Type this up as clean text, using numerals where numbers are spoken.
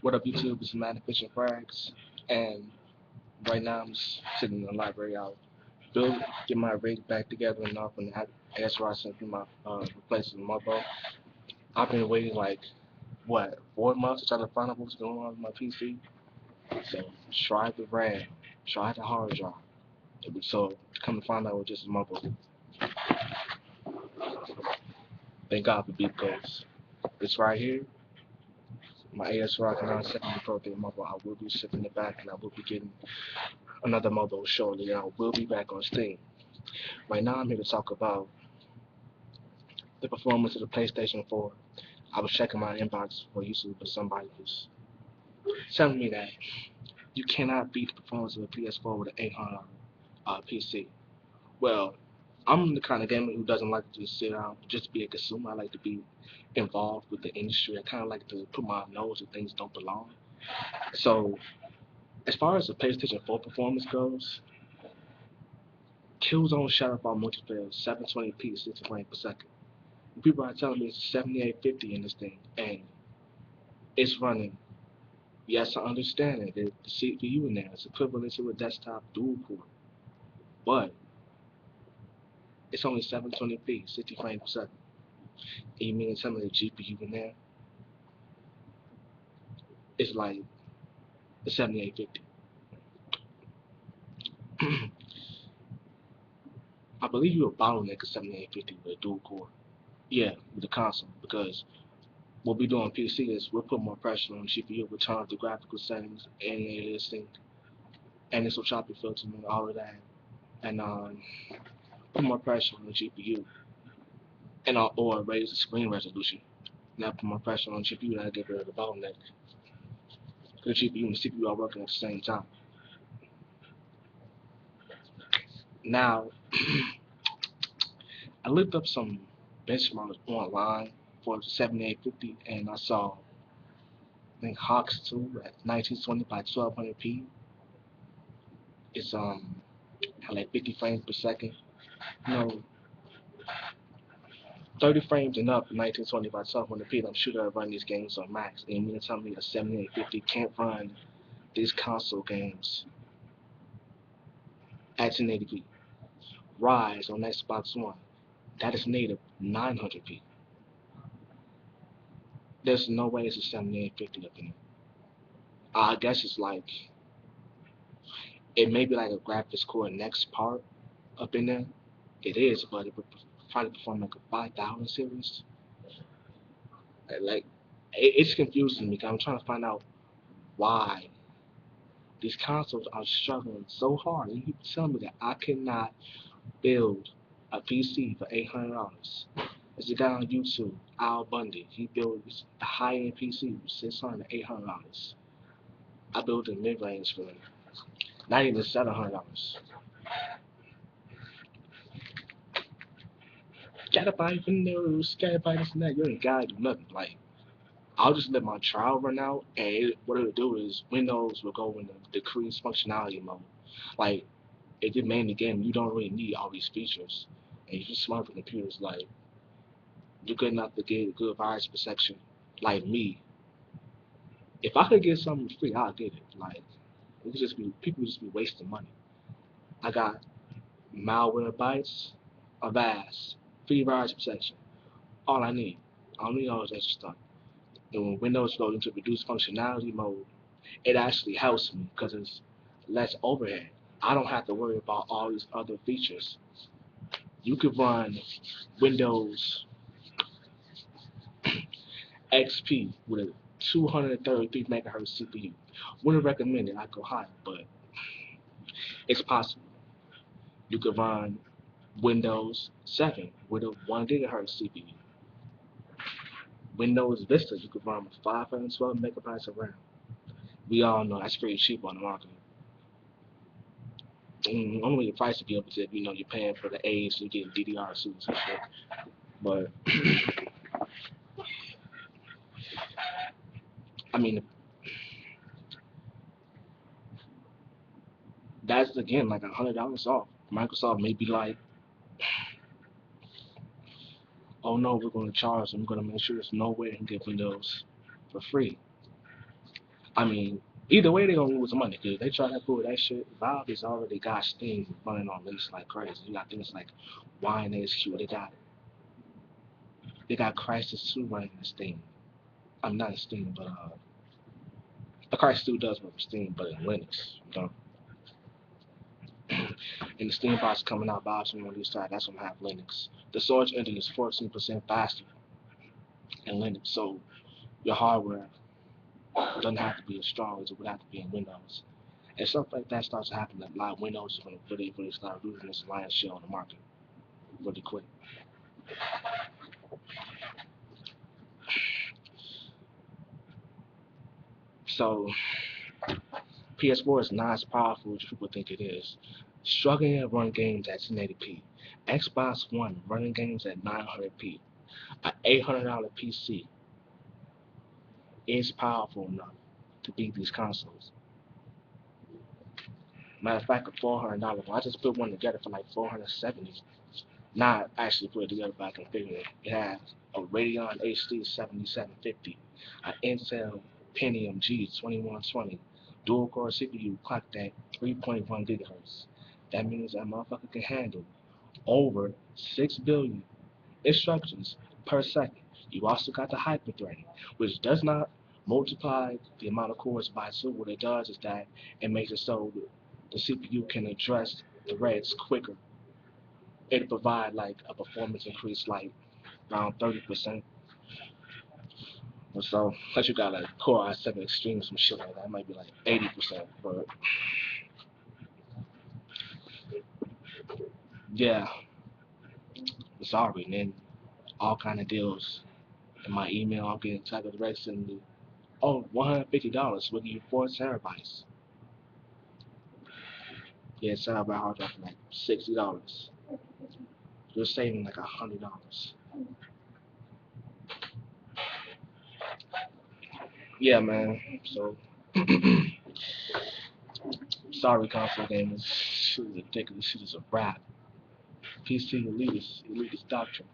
What up, YouTube? It's Mad Efficient Frags, and right now I'm just sitting in the library. I'll get my rig back together and off, and that's where I sent through my replacement motherboard. I've been waiting like what 4 months to try to find out what's going on with my PC. So tried the RAM, tried the hard drive. So come to find out it was just a motherboard. Thank God for beat codes. It's right here. My AS Rock 970 Pro 3 motherboard. I will be shipping it back, and I will be getting another motherboard shortly. And I will be back on Steam. Right now, I'm here to talk about the performance of the PlayStation 4. I was checking my inbox for YouTube, but somebody was telling me that you cannot beat the performance of a PS4 with an 800 PC. Well, I'm the kind of gamer who doesn't like to just sit down just to be a consumer. I like to be involved with the industry. I kind of like to put my nose where things don't belong. So, as far as the PlayStation 4 performance goes, Killzone Shadowfall multiplayer 720p 60 frames per second. People are telling me it's 7850 in this thing, and it's running. Yes, I understand it. The CPU in there is equivalent to a desktop dual core, but it's only 720p, 60 frames per second. And you mean to tell me the GPU in there is like the 7850? I believe you a bottleneck of 7850 with a dual core. Yeah, with the console, because what we do on PC is we'll put more pressure on the GPU. We'll turn up the graphical settings, aliasing, anisotropy filtering, all of that, and put more pressure on the GPU, and or raise the screen resolution. Now put more pressure on the GPU and get rid of the bottleneck. The GPU and the CPU are working at the same time. Now, I looked up some benchmarks online for the 7850, and I saw I think Hawks 2 at 1920 by 1200p. It's had like 50 frames per second. You know, 30 frames and up, 1920 by 1200p. I'm sure they'll run these games on max. And you mean to tell me a 7850 can't run these console games at 1080p? Rise on Xbox One, that is native 900p. There's no way it's a 7850 up in there. I guess it's like it may be like a graphics core next part up in there. It is, but it would probably perform like a 5000 series. Like it's confusing me because I'm trying to find out why these consoles are struggling so hard. And you tell me that I cannot build a PC for $800. There's a guy on YouTube, Al Bundy. He builds a high-end PC for $600 to $800. I built a mid-range for not even $700. Gotta buy Windows, gotta buy this and that. You ain't gotta do nothing. Like I'll just let my trial run out, and what it'll do is Windows will go in the decrease functionality mode. Like if you're mainly game, you don't really need all these features. And if you're smart for computers, like you're good enough to get a good virus protection. Like me, if I could get something free, I'll get it. Like it could just be people just be wasting money. I got malware bytes, Avast, free virus protection. All I need. I don't need all this extra stuff. And when Windows goes into reduced functionality mode, it actually helps me because it's less overhead. I don't have to worry about all these other features. You could run Windows XP with a 233 megahertz CPU. Wouldn't recommend it. I'd go higher, but it's possible. You could run Windows 7 with a 1 gigahertz CPU. Windows Vista you could run with 512 megabytes of RAM. We all know that's pretty cheap on the market. Only the price to be able to, you're paying for the A's and getting DDR suits and shit. But I mean, that's again like $100 off. Microsoft may be like, oh no, we're going to charge them. We're going to make sure there's no way they can get Windows for free. I mean, either way they gonna lose some money because they try to pull that shit. Valve has already got Steam running on Linux like crazy. You got things like Wine HQ. They got Crisis 2 running in Steam. I'm not in Steam, but the Crisis 2 does work for Steam, but in Linux, you know. And the Steam box coming out, Valve's gonna release that. That's gonna have Linux. The storage engine is 14% faster in Linux, so your hardware doesn't have to be as strong as it would have to be in Windows. And stuff like that starts to happen, a lot of Windows is going to really start losing its lion's share on the market really quick. So PS4 is not as powerful as people think it is. Struggling to run games at 1080p. Xbox One running games at 900p. An $800 PC is powerful enough to beat these consoles. Matter of fact, a $400 one. I just put one together for like 470. Not actually put it together, but I can figure it. It has a Radeon HD 7750, an Intel Pentium G2120, dual core CPU clocked at 3.1 gigahertz. That means that motherfucker can handle over 6 billion instructions per second. You also got the hyperthreading, which does not multiply the amount of cores by 2. What it does is that it makes it so the CPU can address threads quicker. It'll provide like a performance increase like around 30% or so. Plus you got like Core i7 Extreme, some shit like that. It might be like 80%. But yeah, sorry. And then all kind of deals in my email. I'm getting type of direct sending me, oh, $150. We'll give you 4 terabytes. Yeah, terabyte hard drive for like $60. You're saving like $100. Yeah, man. So sorry, console gamers. Shit is ridiculous. Shit is a wrap. PC elitist doctrine.